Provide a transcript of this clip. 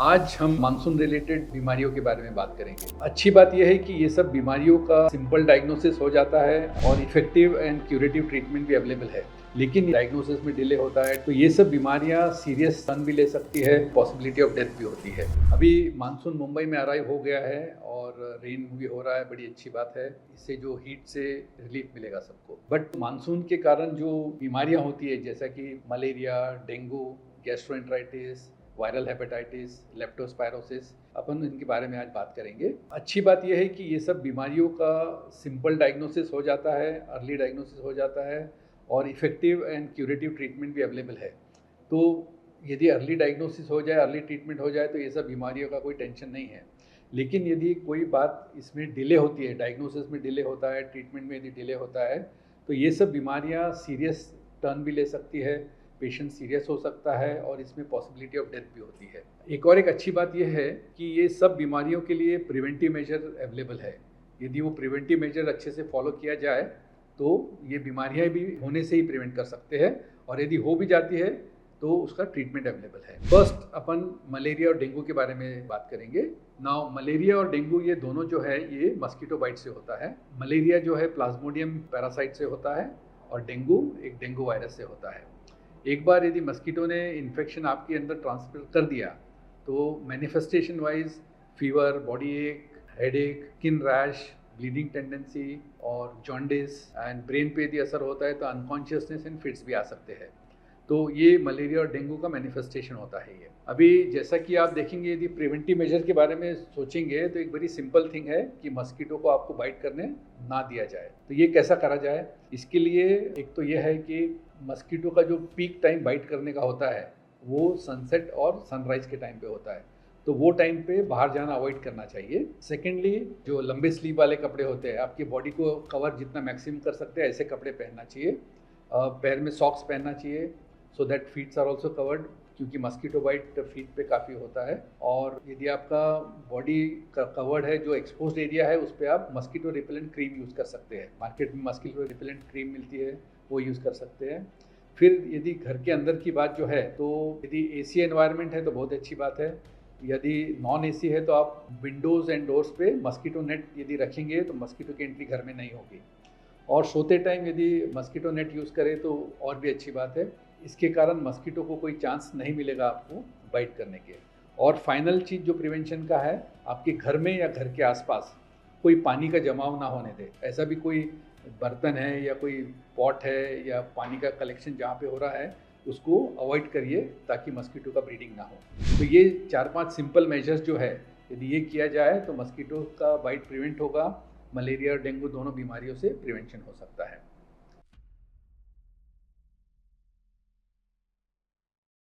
आज हम monsoon related बीमारियों के बारे में बात करेंगे। अच्छी बात यह है कि ये सब बीमारियों का सिंपल डायग्नोसिस हो जाता है और इफेक्टिव एंड क्यूरेटिव ट्रीटमेंट भी अवेलेबल है। लेकिन डायग्नोसिस में डिले होता है तो ये सब बीमारियां सीरियस टर्न भी ले सकती है, पॉसिबिलिटी ऑफ डेथ भी होती है। अभी मानसून मुंबई में अराइव हो गया है और रेन भी हो रहा है, बड़ी अच्छी बात है। इससे जो हीट से रिलीफ मिलेगा सबको। बट मानसून के कारण जो बीमारियां होती है जैसा कि malaria, dengue, gastroenteritis, viral hepatitis, leptospirosis, अपन इनके बारे में आज बात करेंगे। अच्छी बात यह है कि ये सब बीमारियों का सिंपल डायग्नोसिस हो जाता है, अर्ली डायग्नोसिस हो जाता है और इफेक्टिव एंड क्यूरेटिव ट्रीटमेंट भी अवेलेबल है। तो यदि अर्ली डायग्नोसिस हो जाए, अर्ली ट्रीटमेंट हो जाए तो ये सब बीमारियों का कोई टेंशन नहीं है। लेकिन यदि कोई बात इसमें डिले होती है, डायग्नोसिस में डिले होता है, ट्रीटमेंट में यदि डिले होता है तो ये सब बीमारियां सीरियस टर्न भी ले सकती है, पेशेंट सीरियस हो सकता है और इसमें पॉसिबिलिटी ऑफ डेथ भी होती है। एक अच्छी बात यह है कि ये सब बीमारियों के लिए प्रिवेंटिव मेजर अवेलेबल है। यदि वो प्रिवेंटिव मेजर अच्छे से फॉलो किया जाए तो ये बीमारियां भी होने से ही प्रिवेंट कर सकते हैं और यदि हो भी जाती है तो उसका ट्रीटमेंट अवेलेबल है। फर्स्ट अपन मलेरिया और डेंगू के बारे में बात करेंगे। नाउ मलेरिया और डेंगू ये दोनों जो है ये मस्कीटो बाइट से होता है। मलेरिया जो है प्लाज्मोडियम पैरासाइट से होता है और डेंगू एक डेंगू वायरस से होता है। एक बार यदि मस्कीटो ने इन्फेक्शन आपके अंदर ट्रांसफर कर दिया तो मैनिफेस्टेशन वाइज फीवर, बॉडी एक, headache, skin rash, bleeding tendency और जॉन्डिस एंड ब्रेन पे यदि असर होता है तो अनकॉन्शियसनेस एंड फिट्स भी आ सकते हैं। तो ये मलेरिया और डेंगू का मैनिफेस्टेशन होता है। ये अभी जैसा कि आप देखेंगे, यदि प्रिवेंटिव मेजर के बारे में सोचेंगे तो एक बड़ी सिंपल थिंग है कि मस्कीटो को आपको बाइट करने ना दिया जाए। तो ये कैसा करा जाए? इसके लिए एक तो यह है कि मस्कीटो का जो पीक टाइम बाइट करने का होता है वो सनसेट और सनराइज के टाइम पे होता है, तो वो टाइम पे बाहर जाना अवॉइड करना चाहिए। सेकेंडली, जो लंबे स्लीव वाले कपड़े होते हैं, आपकी बॉडी को कवर जितना मैक्सिमम कर सकते हैं ऐसे कपड़े पहनना चाहिए। पैर में सॉक्स पहनना चाहिए so that feets are also covered, क्योंकि मस्कीटो बाइट फीट पे काफ़ी होता है। और यदि आपका बॉडी का कवर्ड है, जो एक्सपोज्ड एरिया है, उस पर आप मस्कीटो रिपेलेंट क्रीम यूज़ कर सकते हैं। मार्केट में मस्कीटो रिपेलेंट क्रीम मिलती है, वो यूज़ कर सकते हैं। फिर यदि घर के अंदर की बात जो है, तो यदि एसी एनवायरनमेंट है तो बहुत अच्छी बात है। यदि नॉन एसी है तो आप विंडोज़ एंड डोर्स पे मस्कीटो नेट यदि रखेंगे तो मस्कीटो की एंट्री घर में नहीं होगी। और सोते टाइम यदि मस्कीटो नेट यूज़ करें तो और भी अच्छी बात है। इसके कारण मस्कीटो को कोई चांस नहीं मिलेगा आपको बाइट करने के। और फाइनल चीज़ जो प्रिवेंशन का है, आपके घर में या घर के आसपास कोई पानी का जमाव ना होने दे। ऐसा भी कोई बर्तन है या कोई पॉट है या पानी का कलेक्शन जहाँ पे हो रहा है उसको अवॉइड करिए ताकि मस्कीटो का ब्रीडिंग ना हो। तो ये 4-5 सिंपल मेजर्स जो है, यदि ये किया जाए तो मस्कीटो का बाइट प्रिवेंट होगा। मलेरिया और डेंगू दोनों बीमारियों से प्रिवेंशन हो सकता है।